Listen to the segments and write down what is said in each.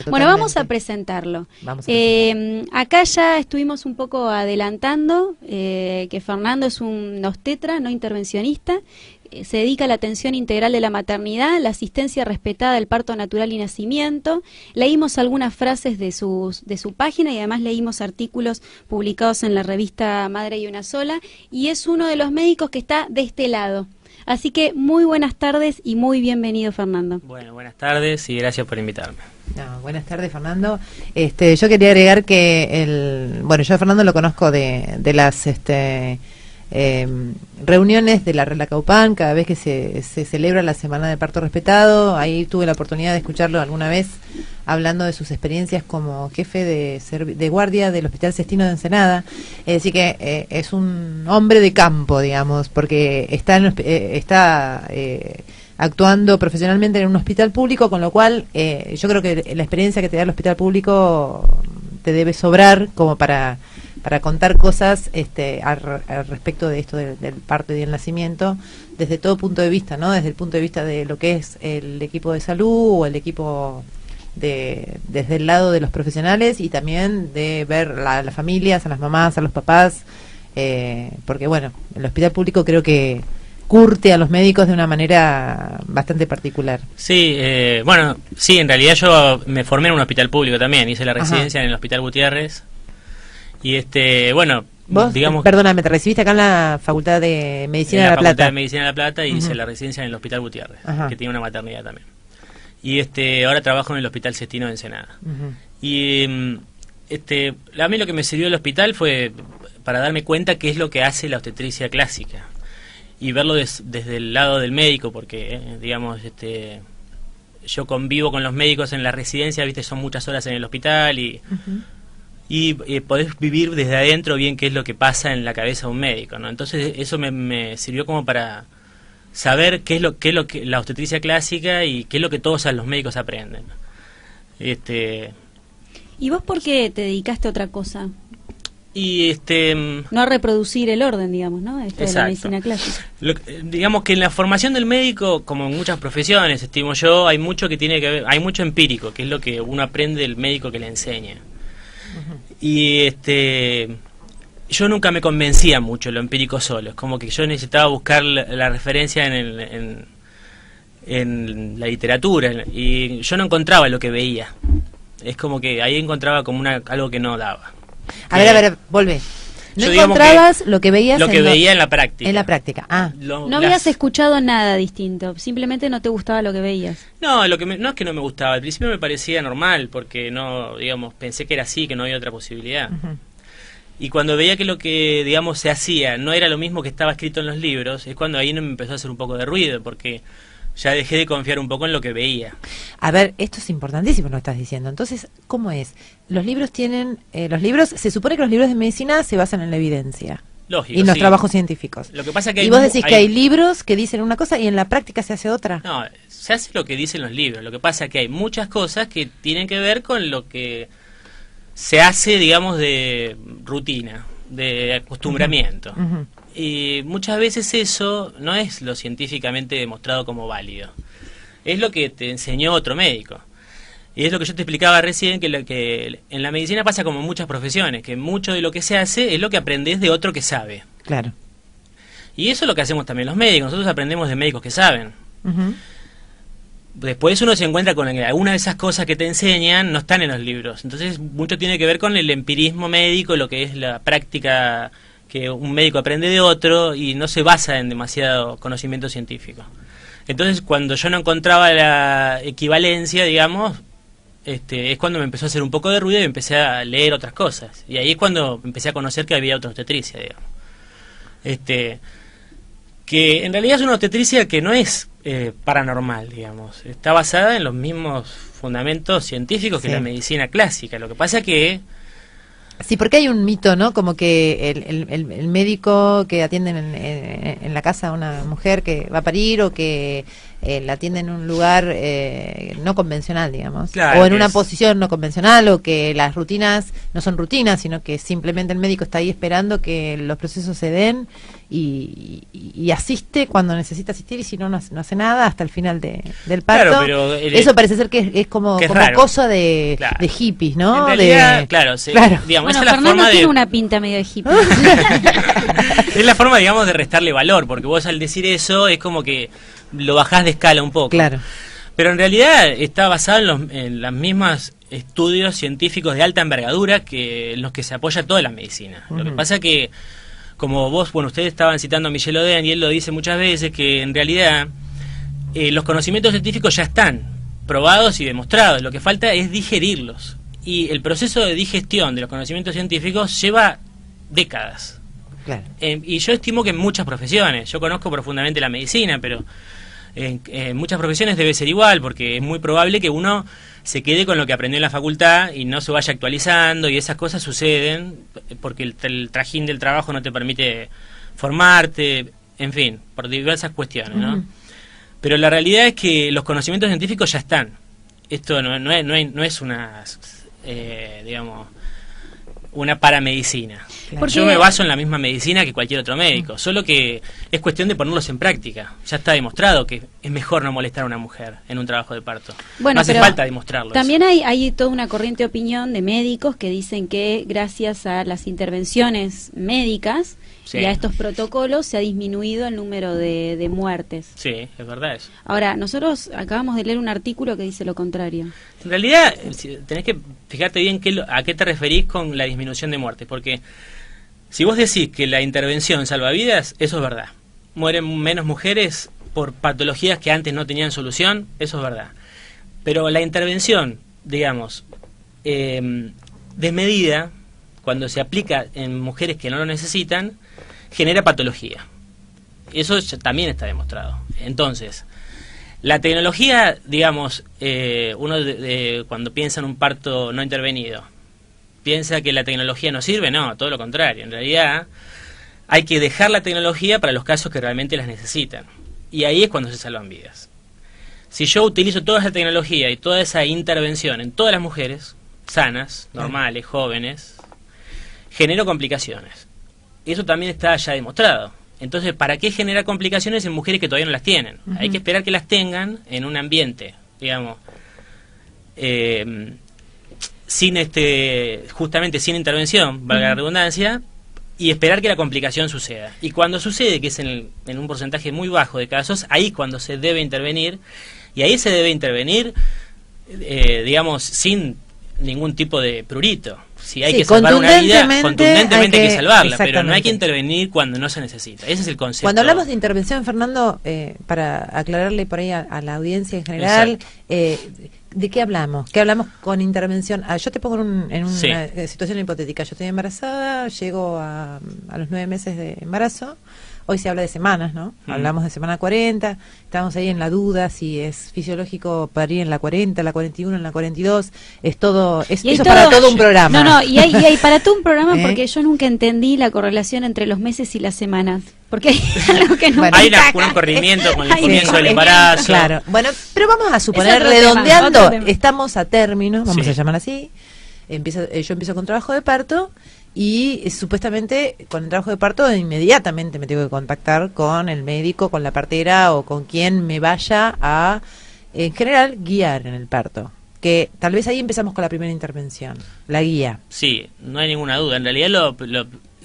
Bueno, vamos a presentarlo. Acá ya estuvimos un poco adelantando que Fernando es un obstetra, no intervencionista. Se dedica a la atención integral de la maternidad, la asistencia respetada del parto natural y nacimiento. Leímos algunas frases de su página y además leímos artículos publicados en la revista Madre y una sola, y es uno de los médicos que está de este lado. Así que muy buenas tardes y muy bienvenido, Fernando. Bueno, buenas tardes y gracias por invitarme. Buenas tardes, Fernando. Yo quería agregar que yo a Fernando lo conozco de las reuniones de la Relacaupan, cada vez que se celebra la Semana del Parto Respetado. Ahí tuve la oportunidad de escucharlo alguna vez hablando de sus experiencias como jefe de guardia del Hospital Sestino de Ensenada. Así que es un hombre de campo, digamos, porque está actuando profesionalmente en un hospital público, con lo cual yo creo que la experiencia que te da el hospital público te debe sobrar como para contar cosas al respecto de esto del parto y del nacimiento, desde todo punto de vista, ¿no? Desde el punto de vista de lo que es el equipo de salud o el equipo desde el lado de los profesionales, y también de ver a las familias, a las mamás, a los papás, porque bueno, el hospital público creo que curte a los médicos de una manera bastante particular. Sí, sí, en realidad yo me formé en un hospital público también, hice la residencia en el Hospital Gutiérrez. Y vos, digamos, perdóname, te recibiste acá en la Facultad de Medicina de La Plata. Facultad de Medicina de La Plata, y hice la residencia en el Hospital Gutiérrez, que tiene una maternidad también. Y ahora trabajo en el Hospital Sestino de Ensenada. Y a mí lo que me sirvió el hospital fue para darme cuenta qué es lo que hace la obstetricia clásica y verlo desde el lado del médico, porque yo convivo con los médicos en la residencia, viste, son muchas horas en el hospital y podés vivir desde adentro bien qué es lo que pasa en la cabeza de un médico, ¿no? Entonces eso me sirvió como para saber qué es lo que la obstetricia clásica y qué es lo que todos los médicos aprenden. ¿Y vos por qué te dedicaste a otra cosa? Y no a reproducir el orden, digamos, ¿no? De la medicina clásica. Digamos que en la formación del médico, como en muchas profesiones, estimo yo, hay mucho que tiene que ver, hay mucho empírico, que es lo que uno aprende del médico que le enseña. Y yo nunca me convencía mucho lo empírico solo, es como que yo necesitaba buscar la referencia en la literatura, y yo no encontraba lo que veía. Es como que ahí encontraba como algo que no daba. A ver, volvé. No encontrabas lo que veías veía en la práctica. En la práctica, no habías escuchado nada distinto, simplemente no te gustaba lo que veías. No, no es que no me gustaba, al principio me parecía normal, porque pensé que era así, que no había otra posibilidad. Y cuando veía que lo que, se hacía no era lo mismo que estaba escrito en los libros, es cuando ahí me empezó a hacer un poco de ruido, porque ya dejé de confiar un poco en lo que veía. A ver, esto es importantísimo lo que estás diciendo. Entonces, ¿cómo es? Los libros se supone que los libros de medicina se basan en la evidencia. Lógico, y en los trabajos científicos. Lo que pasa que y vos decís que hay libros que dicen una cosa y en la práctica se hace otra. No, se hace lo que dicen los libros. Lo que pasa que hay muchas cosas que tienen que ver con lo que se hace, de rutina, de acostumbramiento. Y muchas veces eso no es lo científicamente demostrado como válido. Es lo que te enseñó otro médico. Y es lo que yo te explicaba recién, que en la medicina pasa como en muchas profesiones, que mucho de lo que se hace es lo que aprendes de otro que sabe. Claro. Y eso es lo que hacemos también los médicos. Nosotros aprendemos de médicos que saben. Después uno se encuentra con que algunas de esas cosas que te enseñan no están en los libros. Entonces mucho tiene que ver con el empirismo médico, lo que es la práctica que un médico aprende de otro y no se basa en demasiado conocimiento científico. Entonces, cuando yo no encontraba la equivalencia, es cuando me empezó a hacer un poco de ruido y empecé a leer otras cosas. Y ahí es cuando empecé a conocer que había otra obstetricia, que en realidad es una obstetricia que no es paranormal, está basada en los mismos fundamentos científicos que la medicina clásica. Lo que pasa que sí, porque hay un mito, ¿no? Como que el médico que atiende en la casa a una mujer que va a parir o que la atiende en un lugar no convencional, digamos, claro, o en una posición no convencional, o que las rutinas no son rutinas, sino que simplemente el médico está ahí esperando que los procesos se den y asiste cuando necesita asistir, y si no, no hace nada hasta el final del parto. Claro, pero eso parece ser que es como cosa de hippies, ¿no? En realidad, claro, digamos, bueno, esa es la Fernando forma tiene una pinta medio de hippie. es la forma, digamos, de restarle valor, porque vos al decir eso es como que lo bajás de escala un poco. Claro. Pero en realidad está basado en los mismos estudios científicos de alta envergadura en los que se apoya toda la medicina. Lo que pasa que, como ustedes estaban citando a Michel Oden, y él lo dice muchas veces, que en realidad los conocimientos científicos ya están probados y demostrados. Lo que falta es digerirlos. Y el proceso de digestión de los conocimientos científicos lleva décadas. Claro. Y yo estimo que en muchas profesiones, yo conozco profundamente la medicina, pero en muchas profesiones debe ser igual, porque es muy probable que uno se quede con lo que aprendió en la facultad y no se vaya actualizando, y esas cosas suceden porque el trajín del trabajo no te permite formarte, en fin, por diversas cuestiones, ¿no? Pero la realidad es que los conocimientos científicos ya están. Esto no es una, digamos, una paramedicina. Claro. Yo me baso en la misma medicina que cualquier otro médico, solo que es cuestión de ponerlos en práctica. Ya está demostrado que es mejor no molestar a una mujer en un trabajo de parto. Bueno, no hace falta demostrarlo. También hay toda una corriente de opinión de médicos que dicen que gracias a las intervenciones médicas y a estos protocolos se ha disminuido el número de muertes. Sí, es verdad eso. Ahora, nosotros acabamos de leer un artículo que dice lo contrario. En realidad, tenés que fijarte bien a qué te referís con la disminución de muertes, porque si vos decís que la intervención salva vidas, eso es verdad. Mueren menos mujeres por patologías que antes no tenían solución, eso es verdad. Pero la intervención, digamos, desmedida, cuando se aplica en mujeres que no lo necesitan, genera patología. Eso también está demostrado. Entonces, la tecnología, digamos, uno cuando piensa en un parto no intervenido, ¿piensa que la tecnología no sirve? No, todo lo contrario. En realidad hay que dejar la tecnología para los casos que realmente las necesitan. Y ahí es cuando se salvan vidas. Si yo utilizo toda esa tecnología y toda esa intervención en todas las mujeres sanas, normales, jóvenes, genero complicaciones. Eso también está ya demostrado. Entonces, ¿para qué generar complicaciones en mujeres que todavía no las tienen? Hay que esperar que las tengan en un ambiente, digamos, justamente sin intervención, valga la redundancia, y esperar que la complicación suceda. Y cuando sucede, que es en un porcentaje muy bajo de casos, ahí es cuando se debe intervenir, y ahí se debe intervenir, digamos, sin ningún tipo de prurito. Si hay que salvar una vida, contundentemente hay que salvarla, pero no hay que intervenir cuando no se necesita. Ese es el concepto. Cuando hablamos de intervención, Fernando, para aclararle por ahí a la audiencia en general, ¿de qué hablamos? ¿Qué hablamos con intervención? Yo te pongo en una situación hipotética. Yo estoy embarazada, llego a los 9 meses de embarazo. Hoy se habla de semanas, ¿no? Hablamos de semana 40, estamos ahí en la duda si es fisiológico parir en la 40, en la 41, en la 42, es todo, eso para todo un programa. No, y hay para todo un programa porque yo nunca entendí la correlación entre los meses y las semanas. Porque hay algo que no hay un corrimiento con el comienzo del embarazo. Claro, bueno, pero vamos a suponer, redondeando, estamos a término, vamos a llamar así, yo empiezo con trabajo de parto. Y supuestamente con el trabajo de parto inmediatamente me tengo que contactar con el médico, con la partera o con quien me vaya a, en general, guiar en el parto. Que tal vez ahí empezamos con la primera intervención, la guía. Sí, no hay ninguna duda. En realidad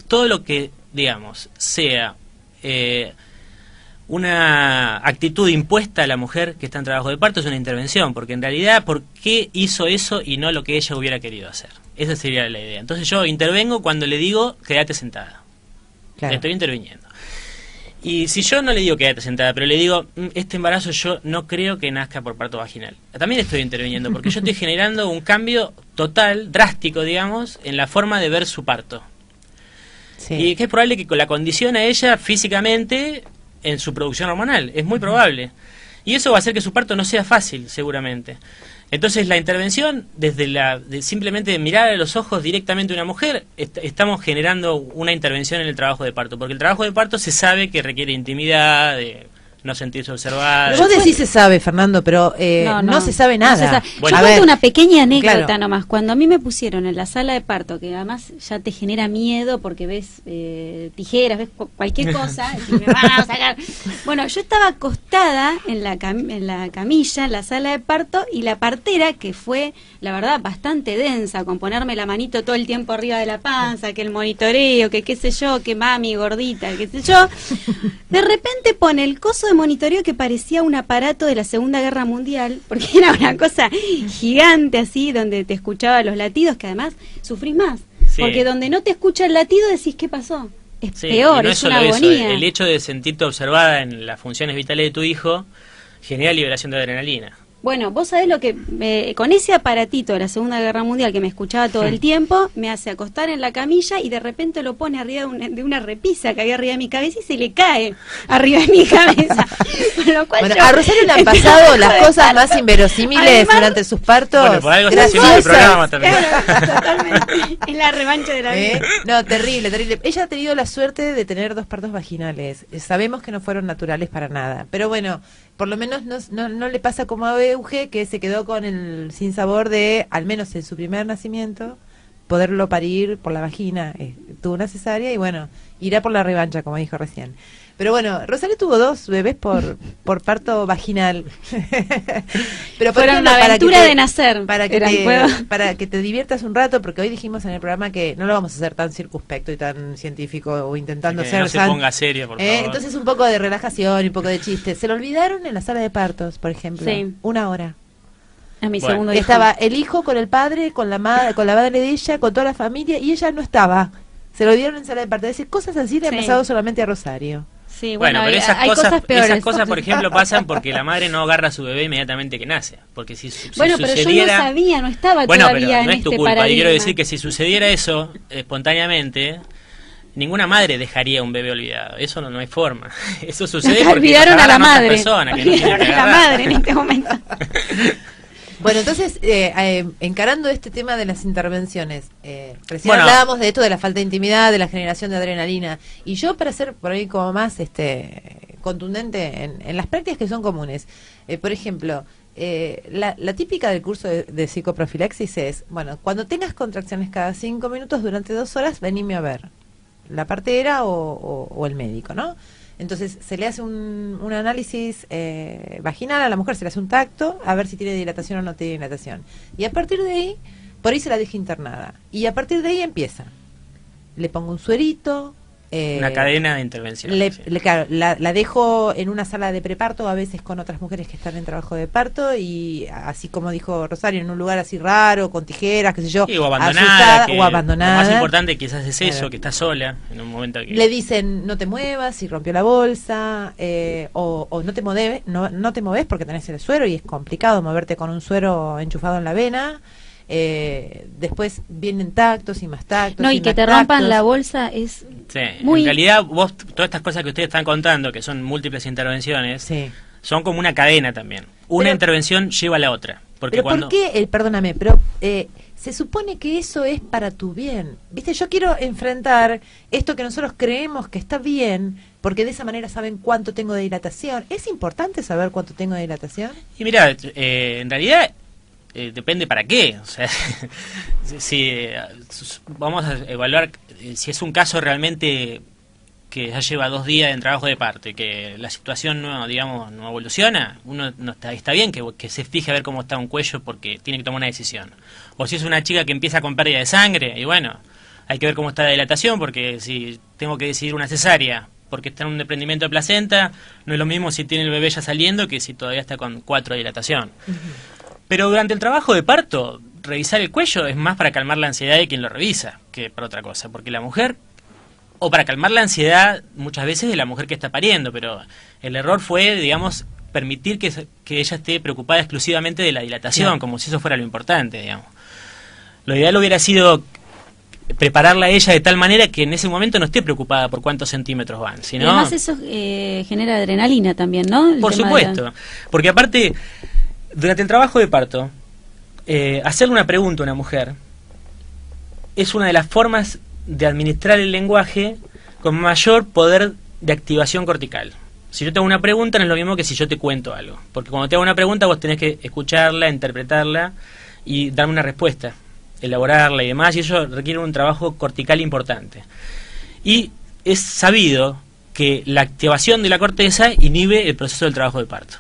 todo lo que, digamos, sea una actitud impuesta a la mujer que está en trabajo de parto es una intervención, porque en realidad, ¿por qué hizo eso y no lo que ella hubiera querido hacer? Esa sería la idea. Entonces yo intervengo cuando le digo, quédate sentada. Claro. Estoy interviniendo. Y si yo no le digo quédate sentada, pero le digo, este embarazo yo no creo que nazca por parto vaginal, también estoy interviniendo, porque yo estoy generando un cambio total, drástico, digamos, en la forma de ver su parto. Sí. Y que es probable que la condicione a ella físicamente en su producción hormonal. Es muy probable. Y eso va a hacer que su parto no sea fácil, seguramente. Entonces la intervención, de simplemente mirar a los ojos directamente a una mujer, estamos generando una intervención en el trabajo de parto, porque el trabajo de parto se sabe que requiere intimidad, no sentirse observada. Vos decís se sabe, Fernando, pero no se sabe nada. No se sabe. Bueno, yo cuento una pequeña anécdota claro. nomás. Cuando a mí me pusieron en la sala de parto, que además ya te genera miedo porque ves tijeras, ves cualquier cosa, y me van a sacar. Bueno, yo estaba acostada en la camilla, en la sala de parto, y la partera, que fue, la verdad, bastante densa, con ponerme la manito todo el tiempo arriba de la panza, que el monitoreo, que qué sé yo, que mami gordita, qué sé yo, de repente pone el coso de monitoreo que parecía un aparato de la Segunda Guerra Mundial, porque era una cosa gigante así, donde te escuchaba los latidos, que además sufrís más, porque donde no te escucha el latido decís ¿qué pasó? Es peor, no es solo una agonía. El hecho de sentirte observada en las funciones vitales de tu hijo genera liberación de adrenalina. Bueno, vos sabés lo que, con ese aparatito de la Segunda Guerra Mundial que me escuchaba todo el tiempo, me hace acostar en la camilla y de repente lo pone arriba de una repisa que había arriba de mi cabeza y se le cae arriba de mi cabeza. Con lo cual a Rosario le han pasado las cosas más inverosímiles además, durante sus partos. Bueno, por algo está haciendo el programa también. Claro, totalmente. Es la revancha de la vida. No, terrible, terrible. Ella ha tenido la suerte de tener 2 partos vaginales. Sabemos que no fueron naturales para nada, pero bueno, por lo menos no le pasa como a Euge, que se quedó con el sinsabor de, al menos en su primer nacimiento, poderlo parir por la vagina. Tuvo una cesárea y bueno, irá por la revancha, como dijo recién. Pero bueno, Rosario tuvo 2 bebés por parto vaginal. Pero por fueron ejemplo, una aventura de nacer. Para que te diviertas un rato, porque hoy dijimos en el programa que no lo vamos a hacer tan circunspecto y tan científico o intentando que ser no se ponga serio, por favor. Entonces un poco de relajación y un poco de chiste. Se lo olvidaron en la sala de partos, por ejemplo. Sí. 1 hora. A mi segundo hijo. Estaba el hijo con el padre, con la madre de ella, con toda la familia, y ella no estaba. Se lo dieron en sala de partos. Es decir, cosas así le han pasado solamente a Rosario. Sí, bueno, pero hay cosas peores. Esas cosas, por ejemplo, pasan porque la madre no agarra a su bebé inmediatamente que nace. Porque si pero sucediera... yo no sabía, no estaba todavía pero no en es tu este culpa. paradigma. Y quiero decir que si sucediera eso espontáneamente, ninguna madre dejaría un bebé olvidado. Eso no hay forma. Eso sucede porque olvidaron a la madre. Persona que no tiene que la madre en este momento. Bueno, entonces, encarando este tema de las intervenciones, recién hablábamos de esto, de la falta de intimidad, de la generación de adrenalina, y yo para ser por ahí como más contundente en las prácticas que son comunes, por ejemplo, la típica del curso de psicoprofilaxis es, bueno, cuando tengas contracciones cada 5 minutos durante 2 horas, venime a ver, la partera o el médico, ¿no? Entonces se le hace un análisis vaginal a la mujer, se le hace un tacto a ver si tiene dilatación o no tiene dilatación. Y a partir de ahí, por ahí se la deja internada. Y a partir de ahí empieza. Le pongo un suerito. Una cadena de intervención. Claro, la dejo en una sala de preparto, a veces con otras mujeres que están en trabajo de parto, y así como dijo Rosario, en un lugar así raro, con tijeras, qué sé yo, o abandonada. O abandonada. Lo más importante quizás es eso, que está sola en un momento que... Le dicen, no te muevas, si rompió la bolsa, o no te mueves, no te mueves porque tenés el suero y es complicado moverte con un suero enchufado en la vena. Después vienen tactos y más tactos. No, y que te rompan la bolsa es muy... En realidad, vos, todas estas cosas que ustedes están contando, que son múltiples intervenciones, son como una cadena también. Una intervención lleva a la otra. Porque ¿por qué? Perdóname, pero se supone que eso es para tu bien. ¿Viste? Yo quiero enfrentar esto que nosotros creemos que está bien, porque de esa manera saben cuánto tengo de dilatación. ¿Es importante saber cuánto tengo de dilatación? Y mira, en realidad... depende para qué. O sea, si vamos a evaluar si es un caso realmente que ya lleva 2 días en trabajo de parto y que la situación no evoluciona, uno no está bien que se fije a ver cómo está un cuello porque tiene que tomar una decisión. O si es una chica que empieza con pérdida de sangre, y bueno, hay que ver cómo está la dilatación, porque si tengo que decidir una cesárea porque está en un desprendimiento de placenta, no es lo mismo si tiene el bebé ya saliendo que si todavía está con 4 de dilatación. Pero durante el trabajo de parto, revisar el cuello es más para calmar la ansiedad de quien lo revisa que para otra cosa. Porque la mujer, o para calmar la ansiedad muchas veces de la mujer que está pariendo, pero el error fue, digamos, permitir que ella esté preocupada exclusivamente de la dilatación, como si eso fuera lo importante, digamos. Lo ideal hubiera sido prepararla a ella de tal manera que en ese momento no esté preocupada por cuántos centímetros van, sino... Y además eso genera adrenalina también, ¿no? Por supuesto, porque aparte... Durante el trabajo de parto, hacerle una pregunta a una mujer es una de las formas de administrar el lenguaje con mayor poder de activación cortical. O Si yo te hago una pregunta no es lo mismo que si yo te cuento algo. Porque cuando te hago una pregunta vos tenés que escucharla, interpretarla y darme una respuesta, elaborarla y demás, y eso requiere un trabajo cortical importante. Y es sabido que la activación de la corteza inhibe el proceso del trabajo de parto.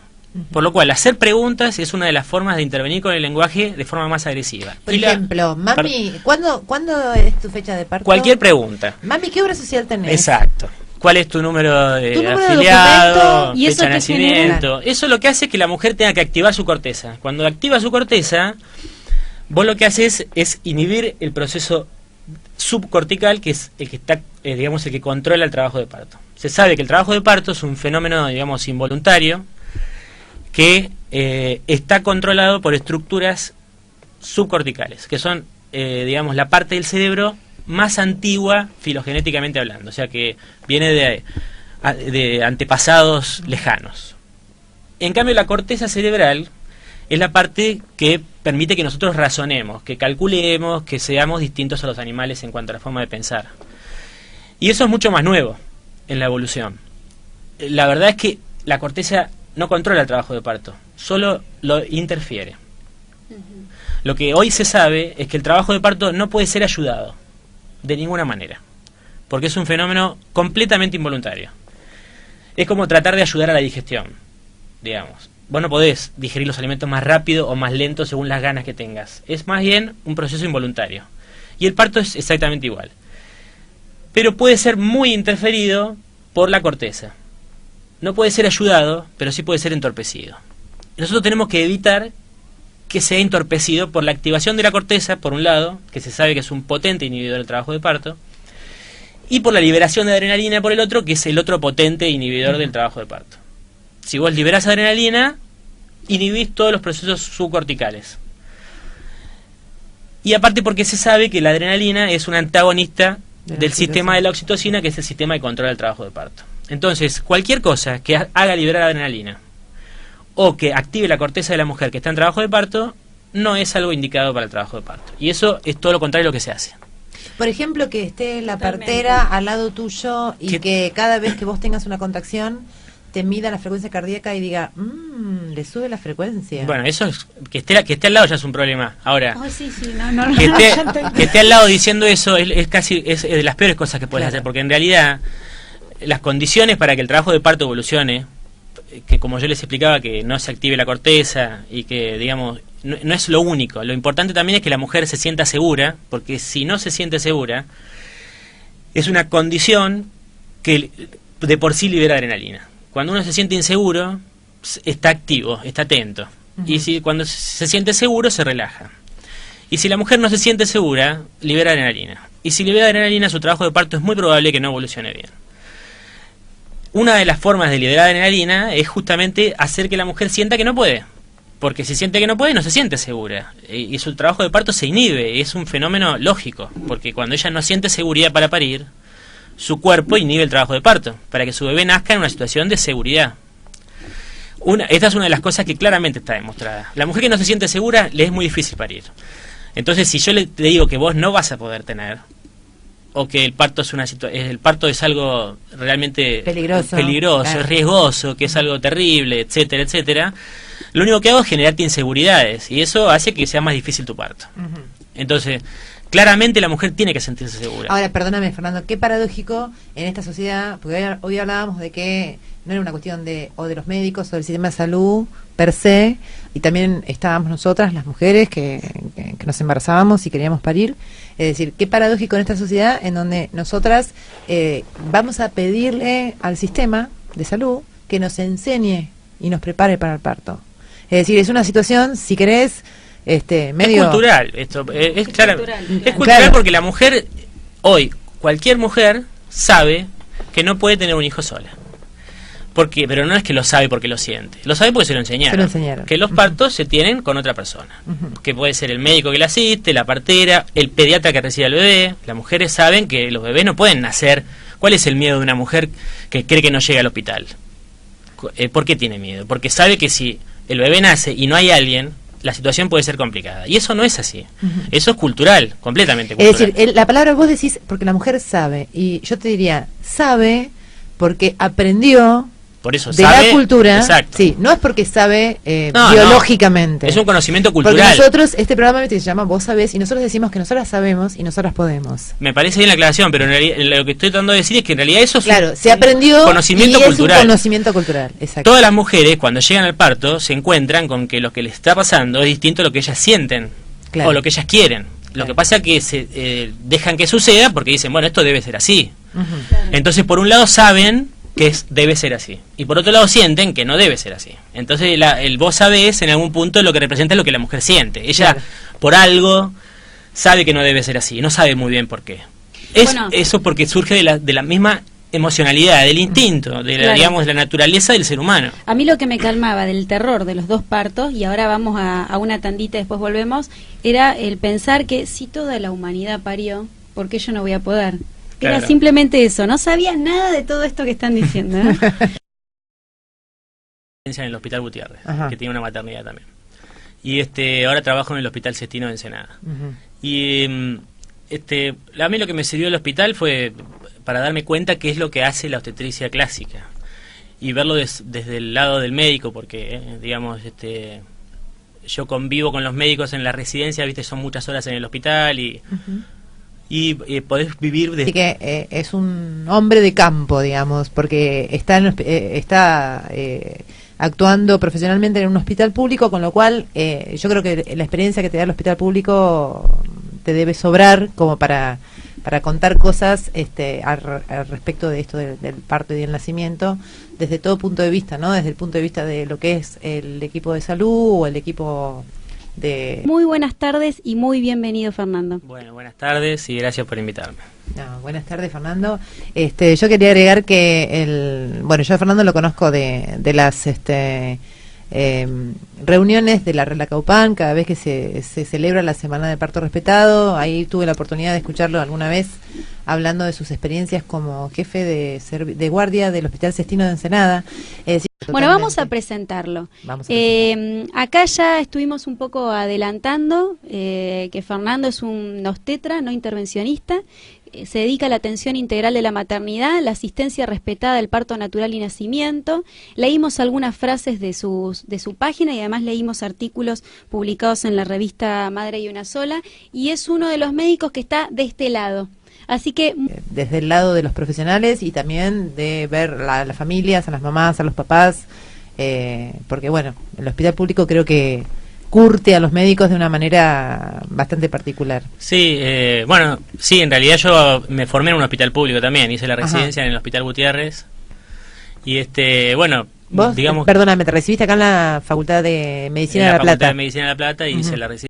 Por lo cual, hacer preguntas es una de las formas de intervenir con el lenguaje de forma más agresiva. Por ejemplo, mami, ¿cuándo es tu fecha de parto? Cualquier pregunta. Mami, ¿qué obra social tenés? Exacto. ¿Cuál es tu número de afiliado? ¿Y eso fecha de nacimiento? genera? Eso lo que hace es que la mujer tenga que activar su corteza. Cuando activa su corteza, vos lo que haces es inhibir el proceso subcortical, que es el que está, digamos, el que controla el trabajo de parto. Se sabe que el trabajo de parto es un fenómeno, digamos, involuntario, que está controlado por estructuras subcorticales, que son, digamos, la parte del cerebro más antigua filogenéticamente hablando, o sea que viene de antepasados lejanos. En cambio, la corteza cerebral es la parte que permite que nosotros razonemos, que calculemos, que seamos distintos a los animales en cuanto a la forma de pensar. Y eso es mucho más nuevo en la evolución. La verdad es que la corteza no controla el trabajo de parto, solo lo interfiere. Lo que hoy se sabe es que el trabajo de parto no puede ser ayudado de ninguna manera, porque es un fenómeno completamente involuntario. Es como tratar de ayudar a la digestión, digamos. Vos no podés digerir los alimentos más rápido o más lento según las ganas que tengas. Es más bien un proceso involuntario. Y el parto es exactamente igual. Pero puede ser muy interferido por la corteza. No puede ser ayudado, pero sí puede ser entorpecido. Nosotros tenemos que evitar que sea entorpecido por la activación de la corteza, por un lado, que se sabe que es un potente inhibidor del trabajo de parto, y por la liberación de adrenalina por el otro, que es el otro potente inhibidor del trabajo de parto. Si vos liberás adrenalina, inhibís todos los procesos subcorticales. Y aparte porque se sabe que la adrenalina es un antagonista del sistema de la oxitocina, que es el sistema que controla el trabajo de parto. Entonces, cualquier cosa que haga liberar adrenalina o que active la corteza de la mujer que está en trabajo de parto, no es algo indicado para el trabajo de parto. Y eso es todo lo contrario a lo que se hace. Por ejemplo, que esté la partera al lado tuyo y que cada vez que vos tengas una contracción te mida la frecuencia cardíaca y diga, le sube la frecuencia. Bueno, eso es, que esté al lado ya es un problema. Ahora, que esté al lado diciendo eso es casi de las peores cosas que puedes hacer, porque en realidad las condiciones para que el trabajo de parto evolucione, que como yo les explicaba, que no se active la corteza y que, digamos, no es lo único. Lo importante también es que la mujer se sienta segura, porque si no se siente segura, es una condición que de por sí libera adrenalina. Cuando uno se siente inseguro, está activo, está atento. Y cuando se siente seguro, se relaja. Y si la mujer no se siente segura, libera adrenalina. Y si libera adrenalina, su trabajo de parto es muy probable que no evolucione bien. Una de las formas de liberar adrenalina es justamente hacer que la mujer sienta que no puede. Porque si siente que no puede, no se siente segura. Y su trabajo de parto se inhibe. Es un fenómeno lógico. Porque cuando ella no siente seguridad para parir, su cuerpo inhibe el trabajo de parto, para que su bebé nazca en una situación de seguridad. Esta es una de las cosas que claramente está demostrada. La mujer que no se siente segura, le es muy difícil parir. Entonces, si yo te digo que vos no vas a poder tener, o que el parto es algo realmente peligroso, claro, es riesgoso, que es algo terrible, etcétera, etcétera, lo único que hago es generarte inseguridades, y eso hace que sea más difícil tu parto. Entonces, claramente la mujer tiene que sentirse segura. Ahora, perdóname, Fernando, qué paradójico en esta sociedad, porque hoy hablábamos de que no era una cuestión de los médicos o del sistema de salud per se, y también estábamos nosotras, las mujeres, que nos embarazábamos y queríamos parir. Es decir, qué paradójico en esta sociedad en donde nosotras vamos a pedirle al sistema de salud que nos enseñe y nos prepare para el parto. Es decir, es una situación, si querés, medio... Es cultural, esto es cultural porque la mujer, hoy, cualquier mujer sabe que no puede tener un hijo sola. Pero no es que lo sabe porque lo siente, lo sabe porque se lo enseñaron. Que los partos se tienen con otra persona, que puede ser el médico que la asiste, la partera, el pediatra que recibe al bebé. Las mujeres saben que los bebés no pueden nacer. ¿Cuál es el miedo de una mujer que cree que no llega al hospital? ¿Por qué tiene miedo? Porque sabe que si el bebé nace y no hay alguien, la situación puede ser complicada. Y eso no es así. Eso es cultural, completamente cultural. Es decir, la palabra vos decís porque la mujer sabe, y yo te diría, sabe porque aprendió por eso de sabe, la cultura. Exacto. Sí, no es porque sabe No, biológicamente. es un conocimiento cultural. Porque nosotros, este programa se llama Vos Sabés, y nosotros decimos que nosotras sabemos y nosotras podemos. Me parece bien la aclaración, pero en realidad, lo que estoy tratando de decir es que en realidad eso es se aprendió conocimiento y cultural. Es un conocimiento cultural, exacto. Todas las mujeres, cuando llegan al parto, se encuentran con que lo que les está pasando es distinto a lo que ellas sienten o lo que ellas quieren. Lo que pasa es que se dejan que suceda porque dicen, bueno, esto debe ser así. Entonces, por un lado saben que debe ser así, y por otro lado sienten que no debe ser así. Entonces el vos sabés en algún punto lo que representa es lo que la mujer siente. Ella por algo sabe que no debe ser así, no sabe muy bien por qué. Eso porque surge de la misma emocionalidad, del instinto, de la, digamos, de la naturaleza del ser humano. A mí lo que me calmaba del terror de los dos partos, y ahora vamos a una tandita y después volvemos, era el pensar que si toda la humanidad parió, ¿por qué yo no voy a poder? Era simplemente eso, no sabía nada de todo esto que están diciendo, ¿no? En el Hospital Gutiérrez, que tiene una maternidad también. Y ahora trabajo en el Hospital Cestino de Ensenada. Y a mí lo que me sirvió el hospital fue para darme cuenta qué es lo que hace la obstetricia clásica. Y verlo desde el lado del médico, porque, digamos, yo convivo con los médicos en la residencia, viste, son muchas horas en el hospital y podés vivir Así que es un hombre de campo, digamos, porque está actuando profesionalmente en un hospital público, con lo cual yo creo que la experiencia que te da el hospital público te debe sobrar como para contar cosas al respecto de esto del parto y del nacimiento, desde todo punto de vista, ¿no? Desde el punto de vista de lo que es el equipo de salud o el equipo de... Muy buenas tardes y muy bienvenido, Fernando. Bueno, buenas tardes y gracias por invitarme. No, buenas tardes, Fernando. Yo quería agregar que yo a Fernando lo conozco de las reuniones de la Relacaupan, cada vez que se celebra la Semana de Parto Respetado. Ahí tuve la oportunidad de escucharlo alguna vez hablando de sus experiencias como jefe de guardia del Hospital Cestino de Ensenada. Bueno, vamos a presentarlo. Acá ya estuvimos un poco adelantando que Fernando es un obstetra no intervencionista. Se dedica a la atención integral de la maternidad, la asistencia respetada del parto natural y nacimiento. Leímos algunas frases de su página y además leímos artículos publicados en la revista Madre y Una Sola, y es uno de los médicos que está de este lado. Así que desde el lado de los profesionales y también de ver a las familias, a las mamás, a los papás, porque bueno, el hospital público creo que curte a los médicos de una manera bastante particular. Sí, sí, en realidad yo me formé en un hospital público también, hice la residencia en el Hospital Gutiérrez y ¿Vos, digamos, perdóname, te recibiste acá en la Facultad de Medicina de La Plata? En la Facultad de Medicina de La Plata y hice la residencia